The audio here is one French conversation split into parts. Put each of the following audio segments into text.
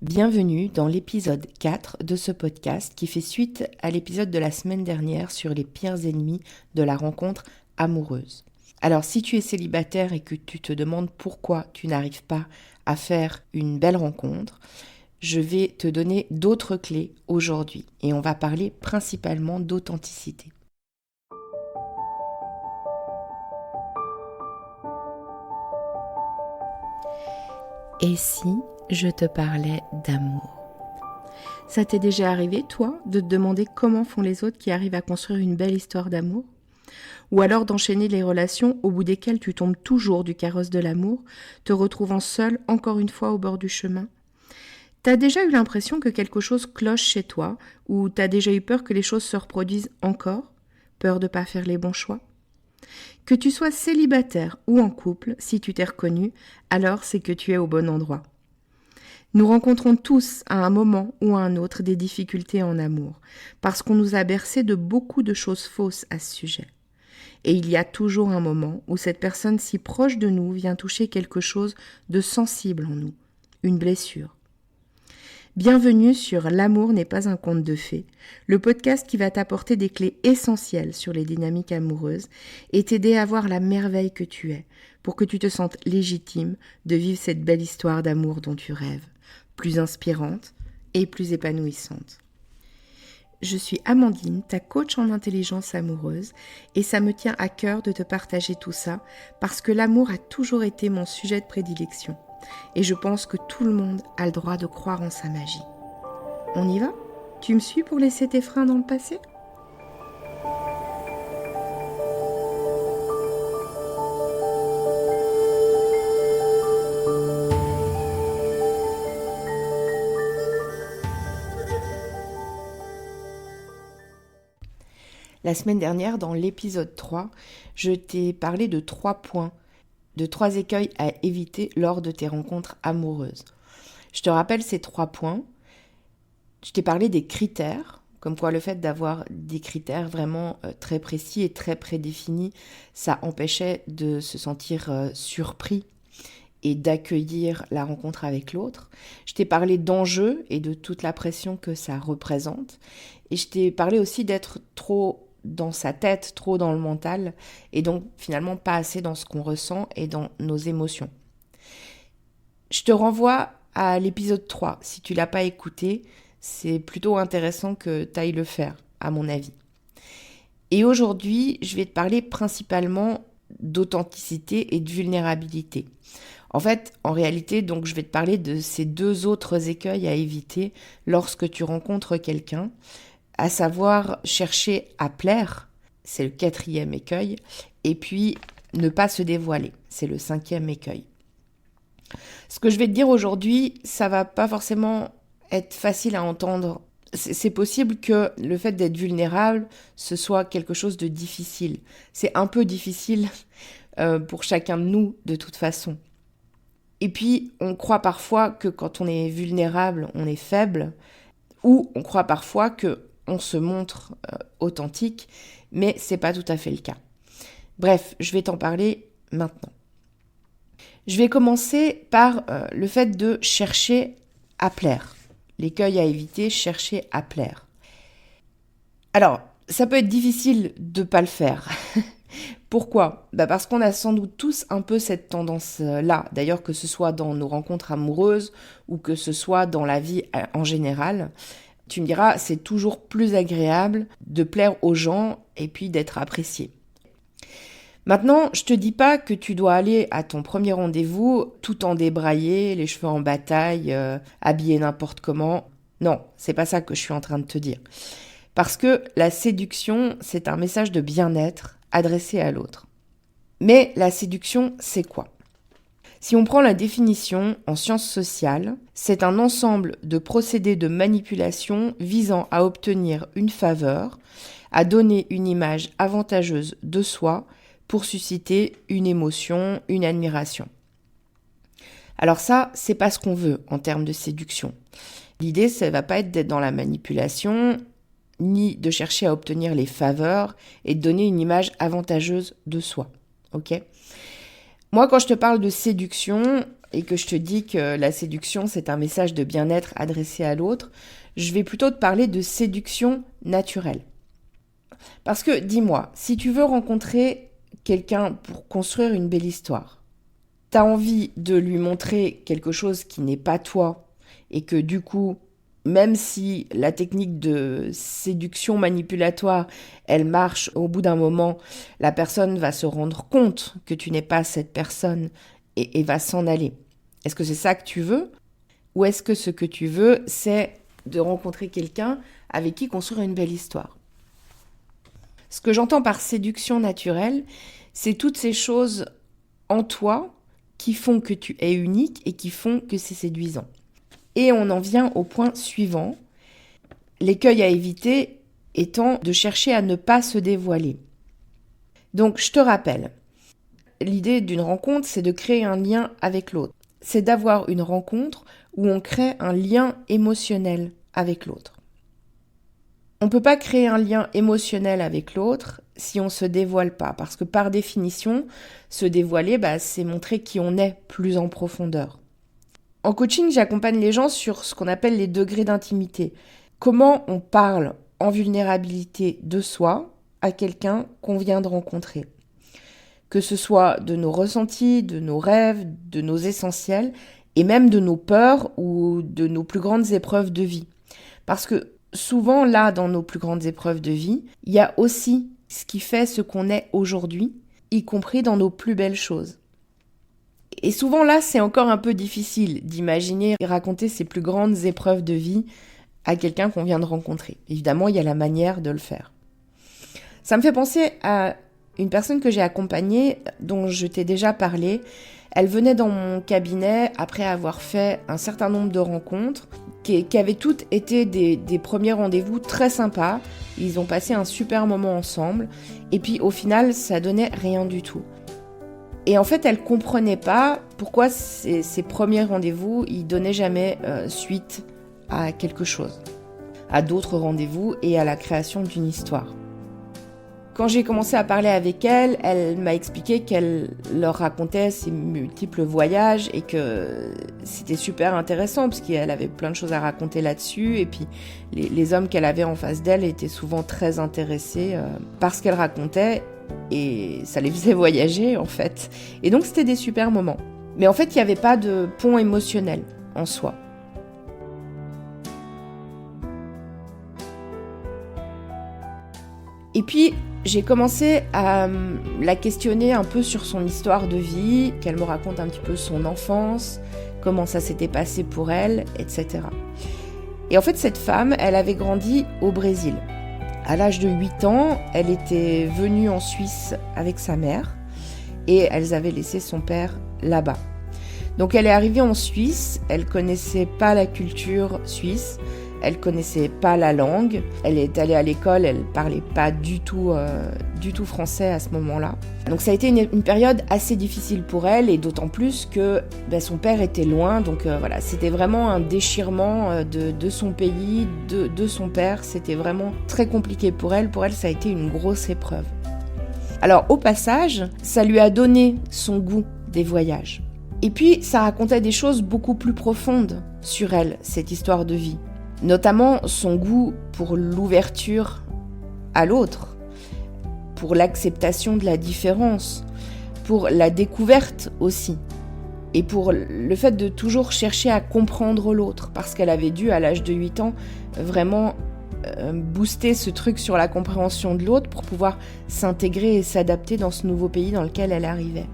Bienvenue dans l'épisode 4 de ce podcast qui fait suite à l'épisode de la semaine dernière sur les pires ennemis de la rencontre amoureuse. Alors si tu es célibataire et que tu te demandes pourquoi tu n'arrives pas à faire une belle rencontre, je vais te donner d'autres clés aujourd'hui et on va parler principalement d'authenticité. Et si je te parlais d'amour ? Ça t'est déjà arrivé, toi, de te demander comment font les autres qui arrivent à construire une belle histoire d'amour ? Ou alors d'enchaîner les relations au bout desquelles tu tombes toujours du carrosse de l'amour, te retrouvant seul encore une fois au bord du chemin ? T'as déjà eu l'impression que quelque chose cloche chez toi, ou t'as déjà eu peur que les choses se reproduisent encore ? Peur de pas faire les bons choix ? Que tu sois célibataire ou en couple, si tu t'es reconnu, alors c'est que tu es au bon endroit. Nous rencontrons tous à un moment ou à un autre des difficultés en amour, parce qu'on nous a bercé de beaucoup de choses fausses à ce sujet. Et il y a toujours un moment où cette personne si proche de nous vient toucher quelque chose de sensible en nous, une blessure. Bienvenue sur L'amour n'est pas un conte de fées, le podcast qui va t'apporter des clés essentielles sur les dynamiques amoureuses et t'aider à voir la merveille que tu es, pour que tu te sentes légitime de vivre cette belle histoire d'amour dont tu rêves, plus inspirante et plus épanouissante. Je suis Amandine, ta coach en intelligence amoureuse, et ça me tient à cœur de te partager tout ça parce que l'amour a toujours été mon sujet de prédilection. Et je pense que tout le monde a le droit de croire en sa magie. On y va ? Tu me suis pour laisser tes freins dans le passé ? La semaine dernière, dans l'épisode 3, je t'ai parlé de 3 points, de 3 écueils à éviter lors de tes rencontres amoureuses. Je te rappelle ces 3 points. Je t'ai parlé des critères, comme quoi le fait d'avoir des critères vraiment très précis et très prédéfinis, ça empêchait de se sentir surpris et d'accueillir la rencontre avec l'autre. Je t'ai parlé d'enjeux et de toute la pression que ça représente. Et je t'ai parlé aussi d'être trop dans sa tête, trop dans le mental, et donc finalement pas assez dans ce qu'on ressent et dans nos émotions. Je te renvoie à l'épisode 3. Si tu ne l'as pas écouté, c'est plutôt intéressant que tu ailles le faire, à mon avis. Et aujourd'hui, je vais te parler principalement d'authenticité et de vulnérabilité. En fait, en réalité, donc, je vais te parler de ces 2 autres écueils à éviter lorsque tu rencontres quelqu'un, à savoir chercher à plaire, c'est le 4e écueil, et puis ne pas se dévoiler, c'est le 5e écueil. Ce que je vais te dire aujourd'hui, ça va pas forcément être facile à entendre. C'est possible que le fait d'être vulnérable, ce soit quelque chose de difficile. C'est un peu difficile pour chacun de nous, de toute façon. Et puis, on croit parfois que quand on est vulnérable, on est faible, ou on croit parfois qu'on se montre authentique, mais c'est pas tout à fait le cas. Bref, je vais t'en parler maintenant. Je vais commencer par le fait de chercher à plaire. L'écueil à éviter, chercher à plaire. Alors, ça peut être difficile de ne pas le faire. Pourquoi ? Parce qu'on a sans doute tous un peu cette tendance-là. D'ailleurs, que ce soit dans nos rencontres amoureuses ou que ce soit dans la vie en général. Tu me diras, c'est toujours plus agréable de plaire aux gens et puis d'être apprécié. Maintenant, je te dis pas que tu dois aller à ton premier rendez-vous tout en débraillé, les cheveux en bataille, habillé n'importe comment. Non, c'est pas ça que je suis en train de te dire. Parce que la séduction, c'est un message de bien-être adressé à l'autre. Mais la séduction, c'est quoi ? Si on prend la définition en sciences sociales, c'est un ensemble de procédés de manipulation visant à obtenir une faveur, à donner une image avantageuse de soi, pour susciter une émotion, une admiration. Alors ça, c'est pas ce qu'on veut en termes de séduction. L'idée, ça va pas être d'être dans la manipulation, ni de chercher à obtenir les faveurs et de donner une image avantageuse de soi. Ok ? Moi, quand je te parle de séduction, et que je te dis que la séduction, c'est un message de bien-être adressé à l'autre, je vais plutôt te parler de séduction naturelle. Parce que, dis-moi, si tu veux rencontrer quelqu'un pour construire une belle histoire, t'as envie de lui montrer quelque chose qui n'est pas toi, et que du coup, même si la technique de séduction manipulatoire, elle marche, au bout d'un moment, la personne va se rendre compte que tu n'es pas cette personne et va s'en aller. Est-ce que c'est ça que tu veux? Ou est-ce que ce que tu veux, c'est de rencontrer quelqu'un avec qui construire une belle histoire? Ce que j'entends par séduction naturelle, c'est toutes ces choses en toi qui font que tu es unique et qui font que c'est séduisant. Et on en vient au point suivant. L'écueil à éviter étant de chercher à ne pas se dévoiler. Donc, je te rappelle, l'idée d'une rencontre, c'est de créer un lien avec l'autre. C'est d'avoir une rencontre où on crée un lien émotionnel avec l'autre. On ne peut pas créer un lien émotionnel avec l'autre si on ne se dévoile pas, parce que par définition, se dévoiler, c'est montrer qui on est plus en profondeur. En coaching, j'accompagne les gens sur ce qu'on appelle les degrés d'intimité. Comment on parle en vulnérabilité de soi à quelqu'un qu'on vient de rencontrer. Que ce soit de nos ressentis, de nos rêves, de nos essentiels, et même de nos peurs ou de nos plus grandes épreuves de vie. Parce que souvent, là, dans nos plus grandes épreuves de vie, il y a aussi ce qui fait ce qu'on est aujourd'hui, y compris dans nos plus belles choses. Et souvent, là, c'est encore un peu difficile d'imaginer et raconter ces plus grandes épreuves de vie à quelqu'un qu'on vient de rencontrer. Évidemment, il y a la manière de le faire. Ça me fait penser à une personne que j'ai accompagnée, dont je t'ai déjà parlé. Elle venait dans mon cabinet après avoir fait un certain nombre de rencontres qui avaient toutes été des premiers rendez-vous très sympas. Ils ont passé un super moment ensemble. Et puis au final, ça donnait rien du tout. Et en fait, elle comprenait pas pourquoi ces premiers rendez-vous, ils donnaient jamais suite à quelque chose, à d'autres rendez-vous et à la création d'une histoire. Quand j'ai commencé à parler avec elle, elle m'a expliqué qu'elle leur racontait ses multiples voyages et que c'était super intéressant parce qu'elle avait plein de choses à raconter là-dessus. Et puis les hommes qu'elle avait en face d'elle étaient souvent très intéressés par ce qu'elle racontait et ça les faisait voyager en fait. Et donc c'était des super moments. Mais en fait, il n'y avait pas de pont émotionnel en soi. Et puis, j'ai commencé à la questionner un peu sur son histoire de vie, qu'elle me raconte un petit peu son enfance, comment ça s'était passé pour elle, etc. Et en fait, cette femme, elle avait grandi au Brésil. À l'âge de 8 ans, elle était venue en Suisse avec sa mère et elles avaient laissé son père là-bas. Donc elle est arrivée en Suisse, elle connaissait pas la culture suisse, elle connaissait pas la langue, elle est allée à l'école, elle parlait pas du tout français à ce moment-là. Donc ça a été une période assez difficile pour elle et d'autant plus que son père était loin, donc voilà, c'était vraiment un déchirement de son pays, de son père, c'était vraiment très compliqué pour elle. Pour elle, ça a été une grosse épreuve. Alors au passage, ça lui a donné son goût des voyages. Et puis ça racontait des choses beaucoup plus profondes sur elle, cette histoire de vie. Notamment son goût pour l'ouverture à l'autre, pour l'acceptation de la différence, pour la découverte aussi, et pour le fait de toujours chercher à comprendre l'autre, parce qu'elle avait dû, à l'âge de 8 ans, vraiment booster ce truc sur la compréhension de l'autre pour pouvoir s'intégrer et s'adapter dans ce nouveau pays dans lequel elle arrivait.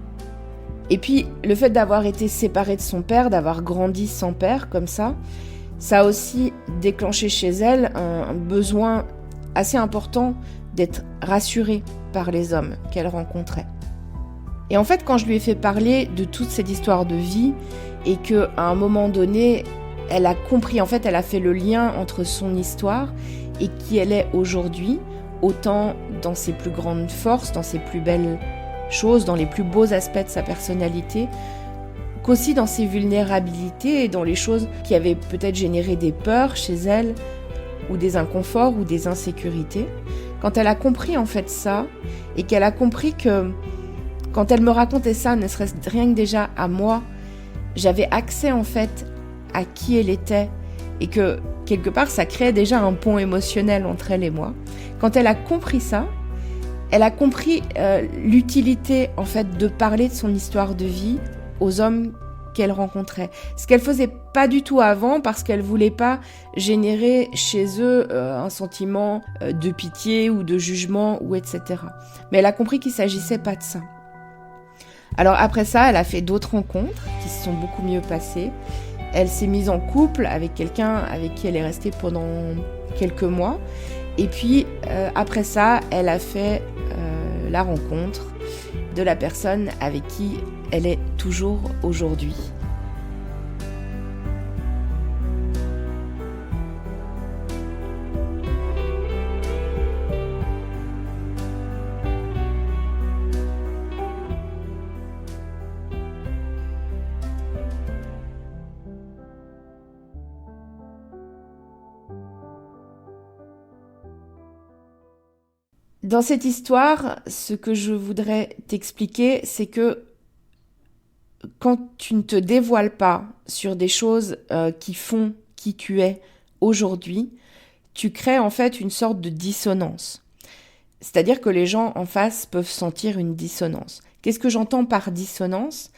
Et puis, le fait d'avoir été séparée de son père, d'avoir grandi sans père comme ça a aussi déclenché chez elle un besoin assez important d'être rassurée par les hommes qu'elle rencontrait. Et en fait, quand je lui ai fait parler de toute cette histoire de vie et qu'à un moment donné, elle a compris, en fait, elle a fait le lien entre son histoire et qui elle est aujourd'hui, autant dans ses plus grandes forces, dans ses plus belles choses, dans les plus beaux aspects de sa personnalité, qu'aussi dans ses vulnérabilités et dans les choses qui avaient peut-être généré des peurs chez elle, ou des inconforts, ou des insécurités. Quand elle a compris en fait ça, et qu'elle a compris que quand elle me racontait ça, ne serait-ce rien que déjà à moi, j'avais accès en fait à qui elle était et que quelque part ça créait déjà un pont émotionnel entre elle et moi. Quand elle a compris ça, elle a compris l'utilité en fait de parler de son histoire de vie aux hommes qu'elle rencontrait. Ce qu'elle faisait pas du tout avant parce qu'elle voulait pas générer chez eux un sentiment de pitié ou de jugement ou etc. Mais elle a compris qu'il s'agissait pas de ça. Alors après ça, elle a fait d'autres rencontres qui se sont beaucoup mieux passées. Elle s'est mise en couple avec quelqu'un avec qui elle est restée pendant quelques mois. Et puis après ça, elle a fait la rencontre de la personne avec qui elle est toujours aujourd'hui. Dans cette histoire, ce que je voudrais t'expliquer, c'est que quand tu ne te dévoiles pas sur des choses qui font qui tu es aujourd'hui, tu crées en fait une sorte de dissonance. C'est-à-dire que les gens en face peuvent sentir une dissonance. Qu'est-ce que j'entends par dissonance ?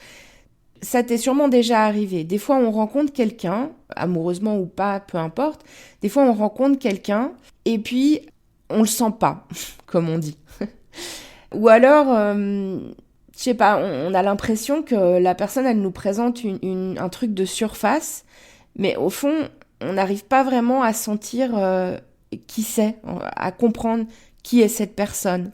Ça t'est sûrement déjà arrivé. Des fois, on rencontre quelqu'un, amoureusement ou pas, peu importe. Des fois, on rencontre quelqu'un et puis on le sent pas, comme on dit. Ou alors, je sais pas, on a l'impression que la personne, elle nous présente un truc de surface, mais au fond, on n'arrive pas vraiment à sentir qui c'est, à comprendre qui est cette personne.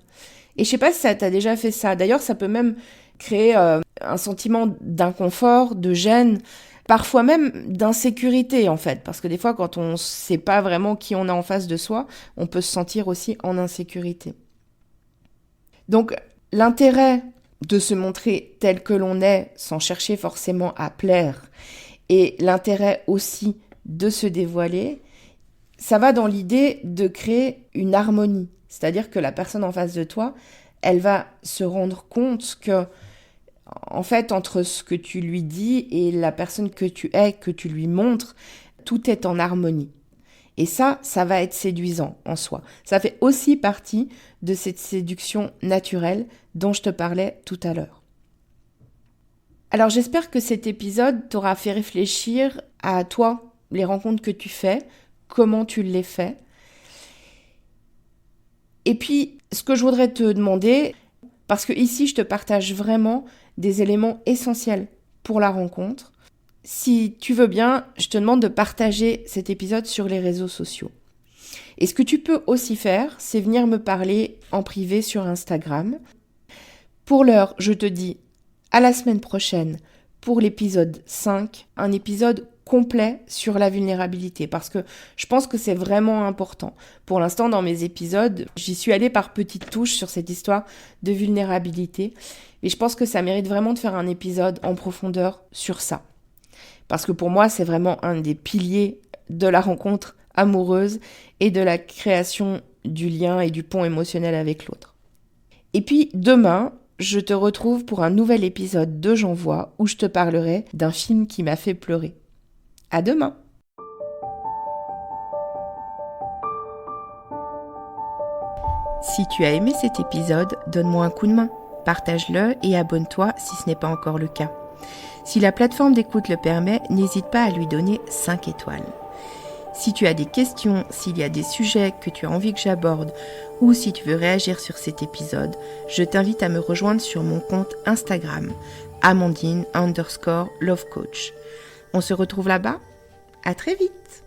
Et je sais pas si ça t'a déjà fait ça. D'ailleurs, ça peut même créer un sentiment d'inconfort, de gêne, parfois même d'insécurité en fait. Parce que des fois, quand on ne sait pas vraiment qui on a en face de soi, on peut se sentir aussi en insécurité. Donc, l'intérêt de se montrer tel que l'on est, sans chercher forcément à plaire, et l'intérêt aussi de se dévoiler, ça va dans l'idée de créer une harmonie. C'est-à-dire que la personne en face de toi, elle va se rendre compte que, en fait, entre ce que tu lui dis et la personne que tu es, que tu lui montres, tout est en harmonie. Et ça va être séduisant en soi. Ça fait aussi partie de cette séduction naturelle dont je te parlais tout à l'heure. Alors j'espère que cet épisode t'aura fait réfléchir à toi, les rencontres que tu fais, comment tu les fais. Et puis, ce que je voudrais te demander, parce que ici je te partage vraiment des éléments essentiels pour la rencontre, si tu veux bien, je te demande de partager cet épisode sur les réseaux sociaux. Et ce que tu peux aussi faire, c'est venir me parler en privé sur Instagram. Pour l'heure, je te dis à la semaine prochaine pour l'épisode 5, un épisode complet sur la vulnérabilité, parce que je pense que c'est vraiment important. Pour l'instant, dans mes épisodes, j'y suis allée par petites touches sur cette histoire de vulnérabilité, et je pense que ça mérite vraiment de faire un épisode en profondeur sur ça. Parce que pour moi, c'est vraiment un des piliers de la rencontre amoureuse et de la création du lien et du pont émotionnel avec l'autre. Et puis demain, je te retrouve pour un nouvel épisode de J'envoie où je te parlerai d'un film qui m'a fait pleurer. À demain! Si tu as aimé cet épisode, donne-moi un coup de main, partage-le et abonne-toi si ce n'est pas encore le cas. Si la plateforme d'écoute le permet, n'hésite pas à lui donner 5 étoiles. Si tu as des questions, s'il y a des sujets que tu as envie que j'aborde ou si tu veux réagir sur cet épisode, je t'invite à me rejoindre sur mon compte Instagram, Amandine_lovecoach. On se retrouve là-bas? À très vite!